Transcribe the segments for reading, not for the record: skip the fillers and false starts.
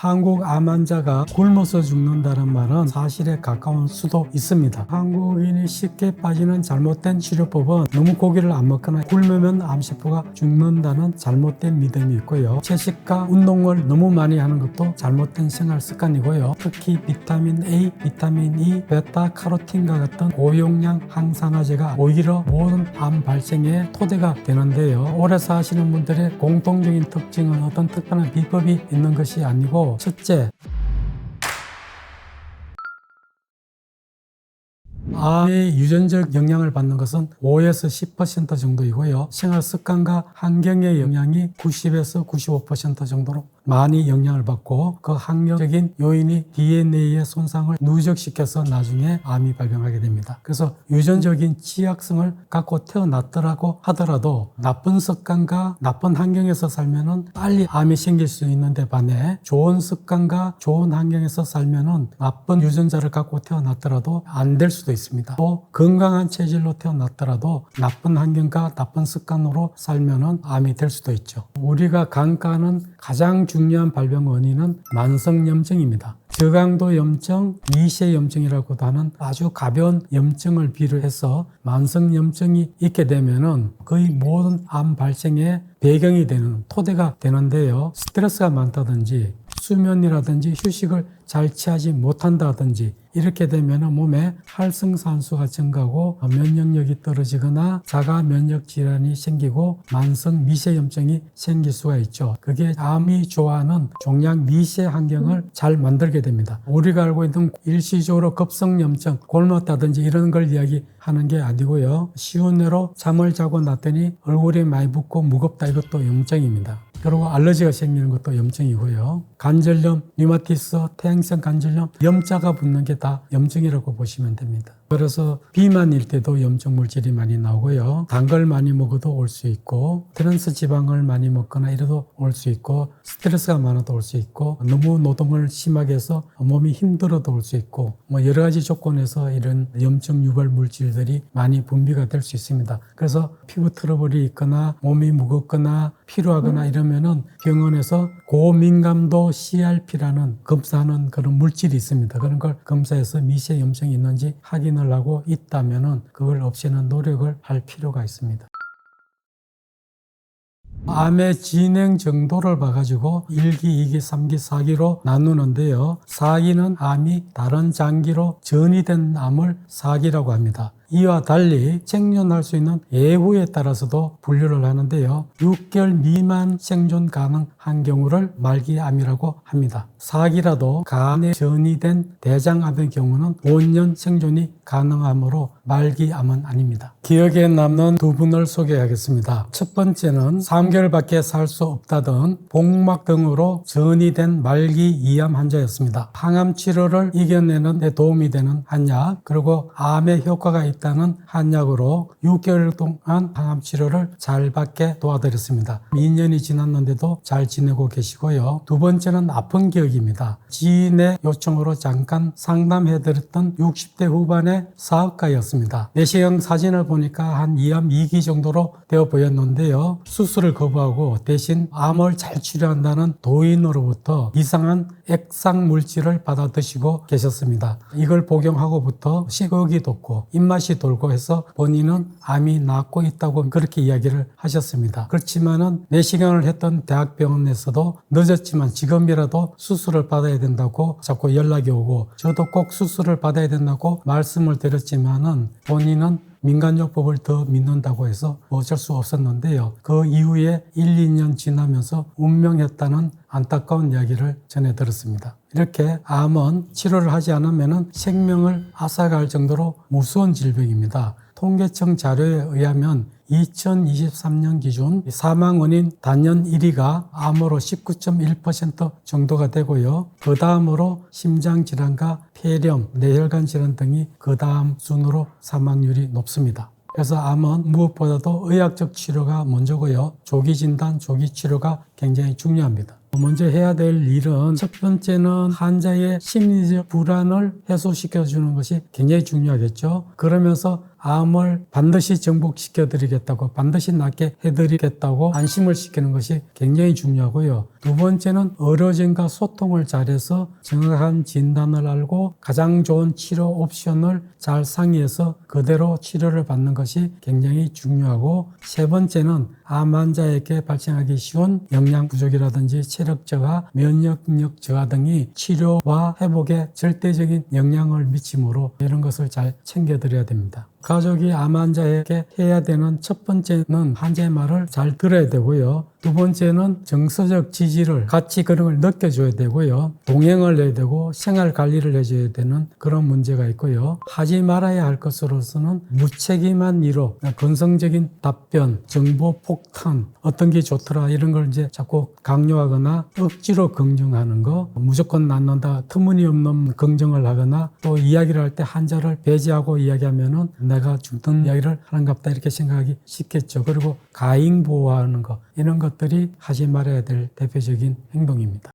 한국 암 환자가 굶어서 죽는다는 말은 사실에 가까운 수도 있습니다. 한국인이 쉽게 빠지는 잘못된 치료법은 너무 고기를 안 먹거나 굶으면 암세포가 죽는다는 잘못된 믿음이 있고요. 채식과 운동을 너무 많이 하는 것도 잘못된 생활 습관이고요. 특히 비타민 A, 비타민 E, 베타카로틴과 같은 고용량 항산화제가 오히려 모든 암 발생의 토대가 되는데요. 오래 사시는 분들의 공통적인 특징은 어떤 특별한 비법이 있는 것이 아니고, 첫째, 암의 유전적 영향을 받는 것은 5에서 10% 정도이고요. 생활 습관과 환경의 영향이 90에서 95% 정도로 많이 영향을 받고, 그 환경적인 요인이 DNA의 손상을 누적시켜서 나중에 암이 발병하게 됩니다. 그래서 유전적인 취약성을 갖고 태어났더라고 하더라도 나쁜 습관과 나쁜 환경에서 살면은 빨리 암이 생길 수 있는데 반해, 좋은 습관과 좋은 환경에서 살면은 나쁜 유전자를 갖고 태어났더라도 안 될 수도 있습니다. 또 건강한 체질로 태어났더라도 나쁜 환경과 나쁜 습관으로 살면은 암이 될 수도 있죠. 우리가 간과하는 가장 중요한 발병 원인은 만성염증입니다. 저강도 염증, 미세염증이라고도 하는 아주 가벼운 염증을 비롯해서 만성염증이 있게 되면은 거의 모든 암 발생의 배경이 되는, 토대가 되는데요. 스트레스가 많다든지 수면이라든지 휴식을 잘 취하지 못한다든지 이렇게 되면 몸에 활성산소가 증가하고 면역력이 떨어지거나 자가 면역 질환이 생기고 만성 미세염증이 생길 수가 있죠. 그게 암이 좋아하는 종양 미세 환경을 잘 만들게 됩니다. 우리가 알고 있는 일시적으로 급성염증, 굶었다든지 이런 걸 이야기하는 게 아니고요. 쉬운 예로 잠을 자고 났더니 얼굴이 많이 붓고 무겁다, 이것도 염증입니다. 그리고 알러지가 생기는 것도 염증이고요. 관절염, 류마티스, 퇴행성 관절염, 염자가 붙는 게 다 염증이라고 보시면 됩니다. 그래서 비만일 때도 염증 물질이 많이 나오고요. 단 걸 많이 먹어도 올 수 있고, 트랜스 지방을 많이 먹거나 이래도 올 수 있고, 스트레스가 많아도 올 수 있고, 너무 노동을 심하게 해서 몸이 힘들어도 올 수 있고, 여러 가지 조건에서 이런 염증 유발 물질들이 많이 분비가 될 수 있습니다. 그래서 피부 트러블이 있거나 몸이 무겁거나 피로하거나 이러면은 병원에서 고민감도 CRP라는 검사하는 그런 물질이 있습니다. 그런 걸 검사해서 미세 염증이 있는지 확인을 하고 있다면은 그걸 없애는 노력을 할 필요가 있습니다. 암의 진행 정도를 봐가지고 1기, 2기, 3기, 4기로 나누는데요. 4기는 암이 다른 장기로 전이된 암을 4기라고 합니다. 이와 달리 생존할 수 있는 예후에 따라서도 분류를 하는데요. 6개월 미만 생존 가능한 경우를 말기암이라고 합니다. 4기라도 간에 전이된 대장암의 경우는 5년 생존이 가능하므로 말기암은 아닙니다. 기억에 남는 두 분을 소개하겠습니다. 첫 번째는 3개월밖에 살 수 없다던 복막 등으로 전이된 말기 이암 환자였습니다. 항암 치료를 이겨내는 데 도움이 되는 한약, 그리고 암에 효과가 있다는 한약으로 6개월 동안 항암 치료를 잘 받게 도와드렸습니다. 2년이 지났는데도 잘 지내고 계시고요. 두 번째는 아픈 기억입니다. 지인의 요청으로 잠깐 상담해드렸던 60대 후반의 사업가였습니다. 내시경 사진을 보니까 한 이암 2기 정도로 되어 보였는데요. 수술을 거부하고 대신 암을 잘 치료한다는 도인으로부터 이상한 액상 물질을 받아 드시고 계셨습니다. 이걸 복용하고부터 식욕이 돋고 입맛이 돌고 해서 본인은 암이 낫고 있다고 그렇게 이야기를 하셨습니다. 그렇지만은 내시경을 했던 대학병원에서도 늦었지만 지금이라도 수술을 받아야 된다고 자꾸 연락이 오고, 저도 꼭 수술을 받아야 된다고 말씀을 드렸지만은 본인은 민간요법을 더 믿는다고 해서 어쩔 수 없었는데요. 그 이후에 1, 2년 지나면서 운명했다는 안타까운 이야기를 전해 들었습니다. 이렇게 암은 치료를 하지 않으면 생명을 앗아갈 정도로 무서운 질병입니다. 통계청 자료에 의하면 2023년 기준 사망 원인 단연 1위가 암으로 19.1% 정도가 되고요. 그 다음으로 심장질환과 폐렴, 뇌혈관 질환 등이 그 다음 순으로 사망률이 높습니다. 그래서 암은 무엇보다도 의학적 치료가 먼저고요. 조기 진단, 조기 치료가 굉장히 중요합니다. 먼저 해야 될 일은, 첫 번째는 환자의 심리적 불안을 해소시켜 주는 것이 굉장히 중요하겠죠. 그러면서 암을 반드시 정복시켜드리겠다고, 반드시 낫게 해드리겠다고 안심을 시키는 것이 굉장히 중요하고요. 두 번째는 의료진과 소통을 잘해서 정확한 진단을 알고 가장 좋은 치료 옵션을 잘 상의해서 그대로 치료를 받는 것이 굉장히 중요하고, 세 번째는 암 환자에게 발생하기 쉬운 영양 부족이라든지 체력 저하, 면역력 저하 등이 치료와 회복에 절대적인 영향을 미치므로 이런 것을 잘 챙겨드려야 됩니다. 가족이 암 환자에게 해야 되는 첫 번째는 환자의 말을 잘 들어야 되고요. 두 번째는 정서적 지지를 같이 그런 걸 느껴줘야 되고요. 동행을 해야 되고 생활 관리를 해줘야 되는 그런 문제가 있고요. 하지 말아야 할 것으로서는 무책임한 위로, 건성적인 답변, 정보 폭탄, 어떤 게 좋더라 이런 걸 이제 자꾸 강요하거나 억지로 긍정하는 거, 무조건 낫는다 터무니없는 긍정을 하거나 또 이야기를 할 때 환자를 배제하고 이야기하면은 내가 죽던 이야기를 하는갑다 이렇게 생각하기 쉽겠죠. 그리고 가잉 보호하는 거, 이런 것들이 하지 말아야 될 대표적인 행동입니다.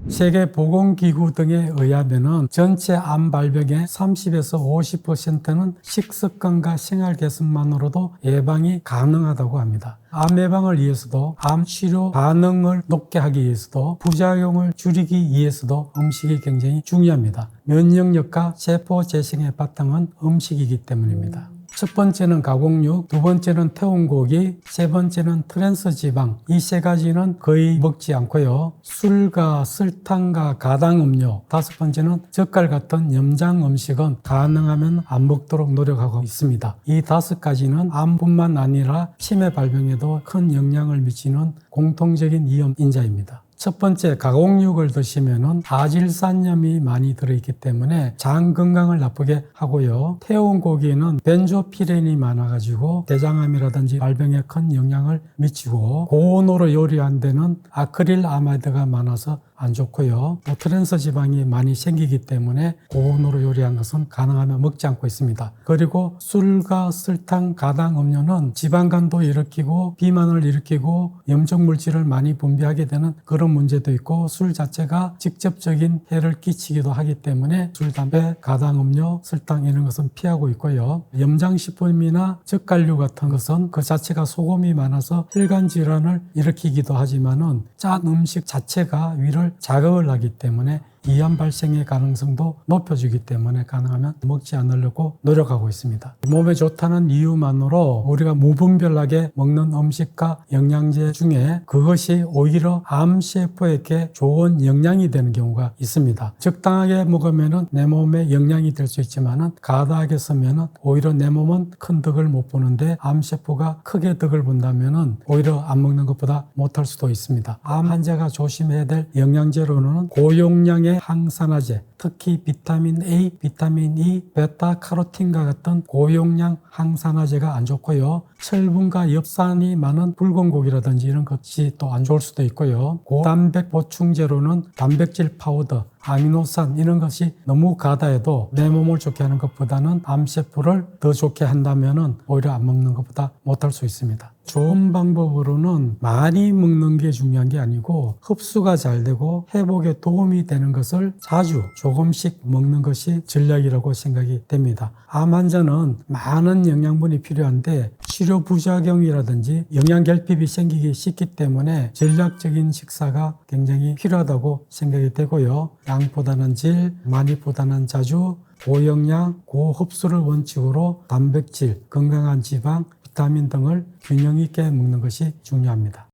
세계보건기구 등에 의하면 전체 암 발병의 30에서 50%는 식습관과 생활 개선만으로도 예방이 가능하다고 합니다. 암 예방을 위해서도, 암 치료 반응을 높게 하기 위해서도, 부작용을 줄이기 위해서도 음식이 굉장히 중요합니다. 면역력과 세포 재생의 바탕은 음식이기 때문입니다. 첫 번째는 가공육, 두 번째는 태운 고기, 세 번째는 트랜스 지방. 이 세 가지는 거의 먹지 않고요. 술과 설탕과 가당 음료, 다섯 번째는 젓갈 같은 염장 음식은 가능하면 안 먹도록 노력하고 있습니다. 이 다섯 가지는 암뿐만 아니라 치매 발병에도 큰 영향을 미치는 공통적인 위험 인자입니다. 첫 번째, 가공육을 드시면은 아질산염이 많이 들어있기 때문에 장 건강을 나쁘게 하고요. 태운 고기는 벤조피렌이 많아가지고 대장암이라든지 발병에 큰 영향을 미치고, 고온으로 요리한 데는 아크릴아마이드가 많아서 안 좋고요. 또 트랜스 지방이 많이 생기기 때문에 고온으로 요리한 것은 가능하면 먹지 않고 있습니다. 그리고 술과 설탕, 가당 음료는 지방간도 일으키고 비만을 일으키고 염증 물질을 많이 분비하게 되는 그런 문제도 있고, 술 자체가 직접적인 해를 끼치기도 하기 때문에 술, 담배, 가당 음료, 설탕 이런 것은 피하고 있고요. 염장식품이나 젓갈류 같은 것은 그 자체가 소금이 많아서 혈관 질환을 일으키기도 하지만은 짠 음식 자체가 위를 자극을 하기 때문에 이암 발생의 가능성도 높여주기 때문에 가능하면 먹지 않으려고 노력하고 있습니다. 몸에 좋다는 이유만으로 우리가 무분별하게 먹는 음식과 영양제 중에 그것이 오히려 암 세포에게 좋은 영양이 되는 경우가 있습니다. 적당하게 먹으면 내 몸에 영양이 될 수 있지만 과다하게 쓰면 오히려 내 몸은 큰 덕을 못 보는데 암 세포가 크게 덕을 본다면 오히려 안 먹는 것보다 못할 수도 있습니다. 암 환자가 조심해야 될 영양제로는 고용량의 항산화제, 특히 비타민 A, 비타민 E, 베타카로틴과 같은 고용량 항산화제가 안 좋고요. 철분과 엽산이 많은 붉은 고기라든지 이런 것이 또 안 좋을 수도 있고요. 고단백 보충제로는 단백질 파우더, 아미노산 이런 것이 너무 과다해도 내 몸을 좋게 하는 것보다는 암세포를 더 좋게 한다면 오히려 안 먹는 것보다 못할 수 있습니다. 좋은 방법으로는 많이 먹는 게 중요한 게 아니고 흡수가 잘 되고 회복에 도움이 되는 것을 자주 조금씩 먹는 것이 전략이라고 생각이 됩니다. 암 환자는 많은 영양분이 필요한데 치료 부작용이라든지 영양 결핍이 생기기 쉽기 때문에 전략적인 식사가 굉장히 필요하다고 생각이 되고요. 양보다는 질, 많이보다는 자주, 고영양, 고흡수를 원칙으로 단백질, 건강한 지방, 비타민 등을 균형 있게 먹는 것이 중요합니다.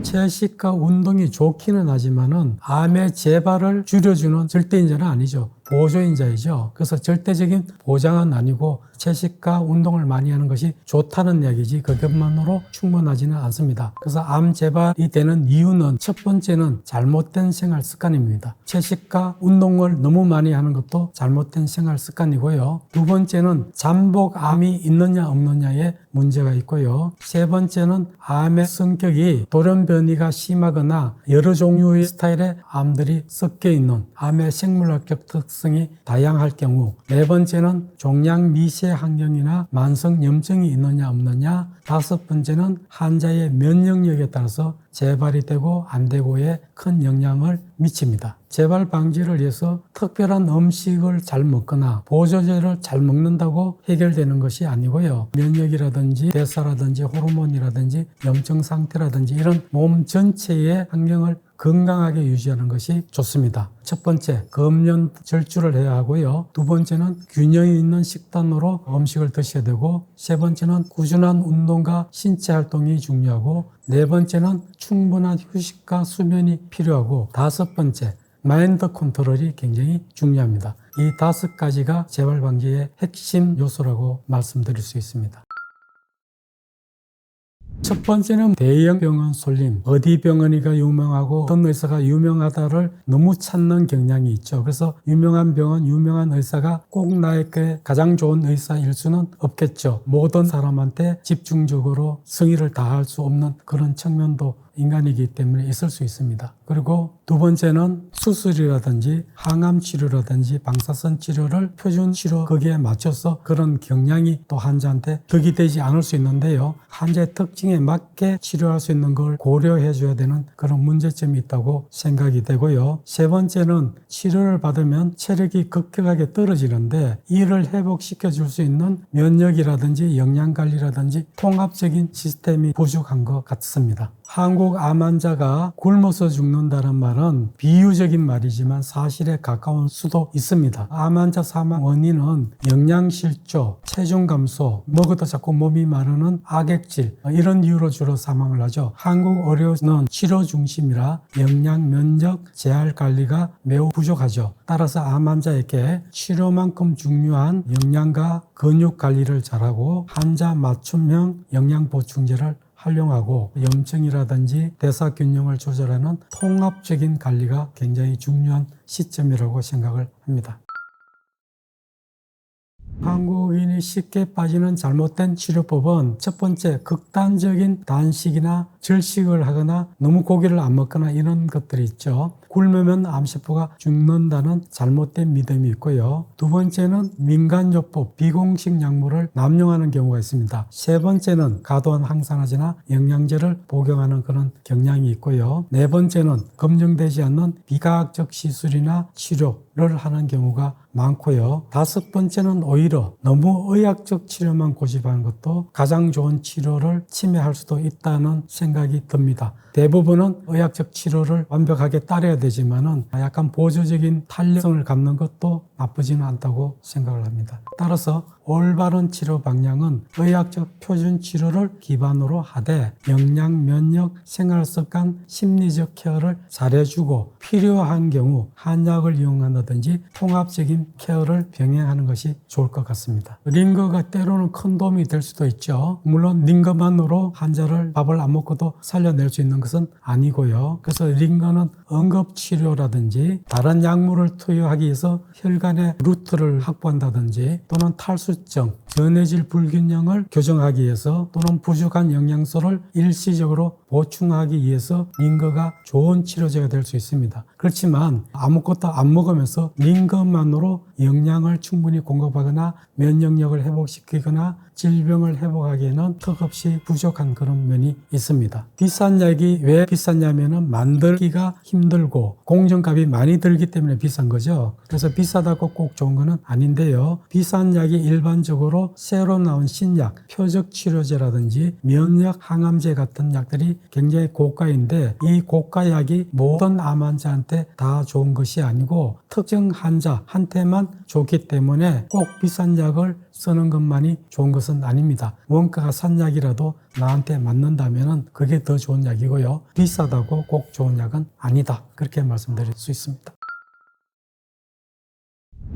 채식과 운동이 좋기는 하지만은 암의 재발을 줄여주는 절대인자는 아니죠. 보조인자이죠. 그래서 절대적인 보장은 아니고 채식과 운동을 많이 하는 것이 좋다는 이야기지 그것만으로 충분하지는 않습니다. 그래서 암 재발이 되는 이유는 첫 번째는 잘못된 생활 습관입니다. 채식과 운동을 너무 많이 하는 것도 잘못된 생활 습관이고요. 두 번째는 잠복암이 있느냐 없느냐에 문제가 있고요. 세 번째는 암의 성격이 돌연변이가 심하거나 여러 종류의 스타일의 암들이 섞여 있는 암의 생물학적 특성 특성이 다양할 경우, 네 번째는 종양 미세 환경이나 만성 염증이 있느냐 없느냐, 다섯 번째는 환자의 면역력에 따라서 재발이 되고 안 되고에 큰 영향을 미칩니다. 재발 방지를 위해서 특별한 음식을 잘 먹거나 보조제를 잘 먹는다고 해결되는 것이 아니고요. 면역이라든지 대사라든지 호르몬이라든지 염증 상태라든지 이런 몸 전체의 환경을 건강하게 유지하는 것이 좋습니다. 첫 번째, 금연 절주를 해야 하고요. 두 번째는 균형 있는 식단으로 음식을 드셔야 되고, 세 번째는 꾸준한 운동과 신체 활동이 중요하고, 네 번째는 충분한 휴식과 수면이 필요하고, 다섯 번째, 마인드 컨트롤이 굉장히 중요합니다. 이 다섯 가지가 재발 방지의 핵심 요소라고 말씀드릴 수 있습니다. 첫 번째는 대형 병원 쏠림. 어디 병원이가 유명하고 어떤 의사가 유명하다를 너무 찾는 경향이 있죠. 그래서 유명한 병원, 유명한 의사가 꼭 나에게 가장 좋은 의사일 수는 없겠죠. 모든 사람한테 집중적으로 성의를 다할 수 없는 그런 측면도 인간이기 때문에 있을 수 있습니다. 그리고 두 번째는 수술이라든지 항암 치료라든지 방사선 치료를 표준 치료 거기에 맞춰서 그런 경향이 또 환자한테 덕이 되지 않을 수 있는데요. 환자의 특징에 맞게 치료할 수 있는 걸 고려해 줘야 되는 그런 문제점이 있다고 생각이 되고요. 세 번째는 치료를 받으면 체력이 급격하게 떨어지는데 이를 회복시켜 줄 수 있는 면역이라든지 영양관리라든지 통합적인 시스템이 부족한 것 같습니다. 한국 암 환자가 굶어서 죽는다는 말은 비유적인 말이지만 사실에 가까운 수도 있습니다. 암 환자 사망 원인은 영양실조, 체중 감소, 먹어도 자꾸 몸이 마르는 악액질 이런 이유로 주로 사망을 하죠. 한국 의료는 치료 중심이라 영양, 면역, 재활 관리가 매우 부족하죠. 따라서 암 환자에게 치료만큼 중요한 영양과 근육 관리를 잘하고 환자 맞춤형 영양 보충제를 활용하고 염증이라든지 대사 균형을 조절하는 통합적인 관리가 굉장히 중요한 시점이라고 생각을 합니다. 한국인이 쉽게 빠지는 잘못된 치료법은 첫 번째, 극단적인 단식이나 절식을 하거나 너무 고기를 안 먹거나 이런 것들이 있죠. 굶으면 암세포가 죽는다는 잘못된 믿음이 있고요. 두 번째는 민간요법, 비공식 약물을 남용하는 경우가 있습니다. 세 번째는 과도한 항산화제나 영양제를 복용하는 그런 경향이 있고요. 네 번째는 검증되지 않는 비과학적 시술이나 치료를 하는 경우가 많고요. 다섯 번째는 오히려 너무 의학적 치료만 고집하는 것도 가장 좋은 치료를 침해할 수도 있다는 생각이 듭니다. 대부분은 의학적 치료를 완벽하게 따라야 되지만은 약간 보조적인 탄력성을 갖는 것도 나쁘지는 않다고 생각을 합니다. 따라서 올바른 치료 방향은 의학적 표준 치료를 기반으로 하되 영양, 면역, 생활습관, 심리적 케어를 잘해주고 필요한 경우 한약을 이용한다든지 통합적인 케어를 병행하는 것이 좋을 것 같습니다. 링거가 때로는 큰 도움이 될 수도 있죠. 물론 링거만으로 환자를 밥을 안 먹고도 살려낼 수 있는 것은 아니고요. 그래서 링거는 응급치료라든지 다른 약물을 투여하기 위해서 혈관의 루트를 확보한다든지 또는 탈수증, 전해질 불균형을 교정하기 위해서 또는 부족한 영양소를 일시적으로 보충하기 위해서 링거가 좋은 치료제가 될 수 있습니다. 그렇지만 아무것도 안 먹으면서 링거만으로 영양을 충분히 공급하거나 면역력을 회복시키거나 질병을 회복하기에는 턱없이 부족한 그런 면이 있습니다. 비싼 약이 왜 비쌌냐면은 만들기가 힘들고 공정값이 많이 들기 때문에 비싼 거죠. 그래서 비싸다고 꼭 좋은 거는 아닌데요. 비싼 약이 일반적으로 새로 나온 신약, 표적 치료제라든지 면역 항암제 같은 약들이 굉장히 고가인데 이 고가 약이 모든 암 환자한테 다 좋은 것이 아니고 특정 환자한테만 좋기 때문에 꼭 비싼 약을 쓰는 것만이 좋은 것은 아닙니다. 원가가 싼 약이라도 나한테 맞는다면 그게 더 좋은 약이고요. 비싸다고 꼭 좋은 약은 아니다. 그렇게 말씀드릴 수 있습니다.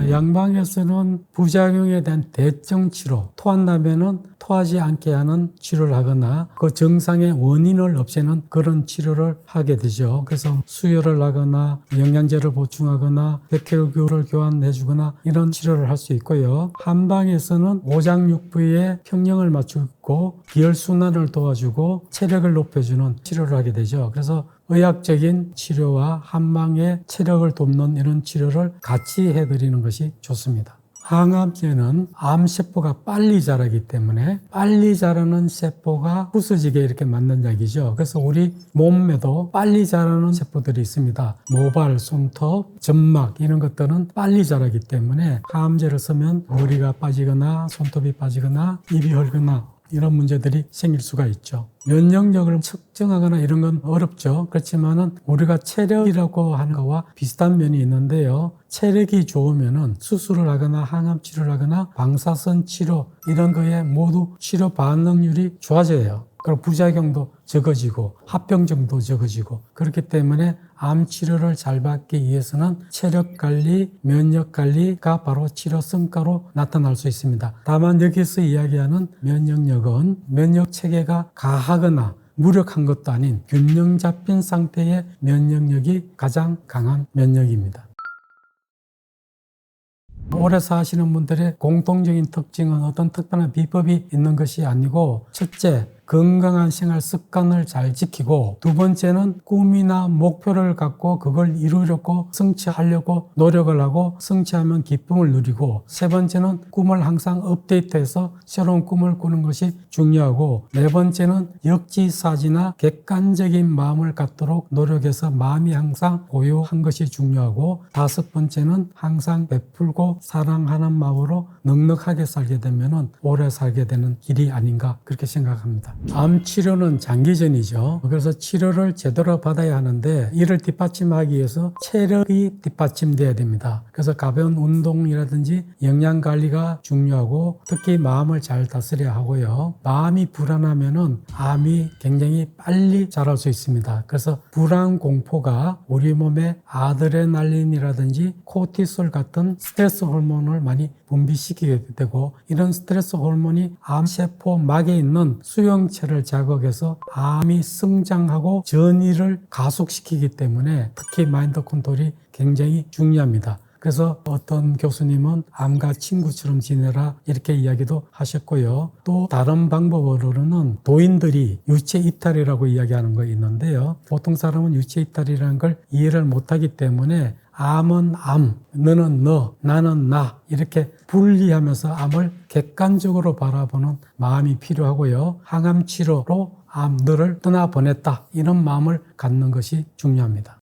양방에서는 부작용에 대한 대증 치료, 토한다면은 토하지 않게 하는 치료를 하거나 그 증상의 원인을 없애는 그런 치료를 하게 되죠. 그래서 수혈을 하거나 영양제를 보충하거나 백혈구를 교환해 주거나 이런 치료를 할 수 있고요. 한방에서는 오장육부에 평형을 맞추고 기혈순환을 도와주고 체력을 높여주는 치료를 하게 되죠. 그래서 의학적인 치료와 한방의 체력을 돕는 이런 치료를 같이 해드리는 것이 좋습니다. 항암제는 암세포가 빨리 자라기 때문에 빨리 자라는 세포가 부서지게 이렇게 만든 약이죠. 그래서 우리 몸에도 빨리 자라는 세포들이 있습니다. 모발, 손톱, 점막 이런 것들은 빨리 자라기 때문에 항암제를 쓰면 머리가 빠지거나 손톱이 빠지거나 입이 헐거나 이런 문제들이 생길 수가 있죠. 면역력을 측정하거나 이런 건 어렵죠. 그렇지만은 우리가 체력이라고 하는 거와 비슷한 면이 있는데요. 체력이 좋으면은 수술을 하거나 항암 치료를 하거나 방사선 치료 이런 거에 모두 치료 반응률이 좋아져요. 그리고 부작용도 적어지고 합병증도 적어지고 그렇기 때문에 암 치료를 잘 받기 위해서는 체력 관리, 면역 관리가 바로 치료 성과로 나타날 수 있습니다. 다만 여기서 이야기하는 면역력은 면역 체계가 가하거나 무력한 것도 아닌 균형 잡힌 상태의 면역력이 가장 강한 면역입니다. 오래 사시는 분들의 공통적인 특징은 어떤 특별한 비법이 있는 것이 아니고 첫째, 건강한 생활 습관을 잘 지키고 두 번째는 꿈이나 목표를 갖고 그걸 이루려고 성취하려고 노력을 하고 성취하면 기쁨을 누리고 세 번째는 꿈을 항상 업데이트해서 새로운 꿈을 꾸는 것이 중요하고 네 번째는 역지사지나 객관적인 마음을 갖도록 노력해서 마음이 항상 고요한 것이 중요하고 다섯 번째는 항상 베풀고 사랑하는 마음으로 넉넉하게 살게 되면 오래 살게 되는 길이 아닌가 그렇게 생각합니다. 암 치료는 장기전이죠. 그래서 치료를 제대로 받아야 하는데 이를 뒷받침하기 위해서 체력이 뒷받침돼야 됩니다. 그래서 가벼운 운동이라든지 영양관리가 중요하고 특히 마음을 잘 다스려야 하고요. 마음이 불안하면은 암이 굉장히 빨리 자랄 수 있습니다. 그래서 불안 공포가 우리 몸에 아드레날린이라든지 코티솔 같은 스트레스 호르몬을 많이 분비시키게 되고 이런 스트레스 호르몬이 암세포 막에 있는 수용체를 자극해서 암이 성장하고 전이를 가속시키기 때문에 특히 마인드 컨트롤이 굉장히 중요합니다. 그래서 어떤 교수님은 암과 친구처럼 지내라 이렇게 이야기도 하셨고요. 또 다른 방법으로는 도인들이 유체 이탈이라고 이야기하는 거 있는데요. 보통 사람은 유체 이탈이라는 걸 이해를 못하기 때문에 암은 암, 너는 너, 나는 나 이렇게 분리하면서 암을 객관적으로 바라보는 마음이 필요하고요. 항암 치료로 암 너를 떠나보냈다 이런 마음을 갖는 것이 중요합니다.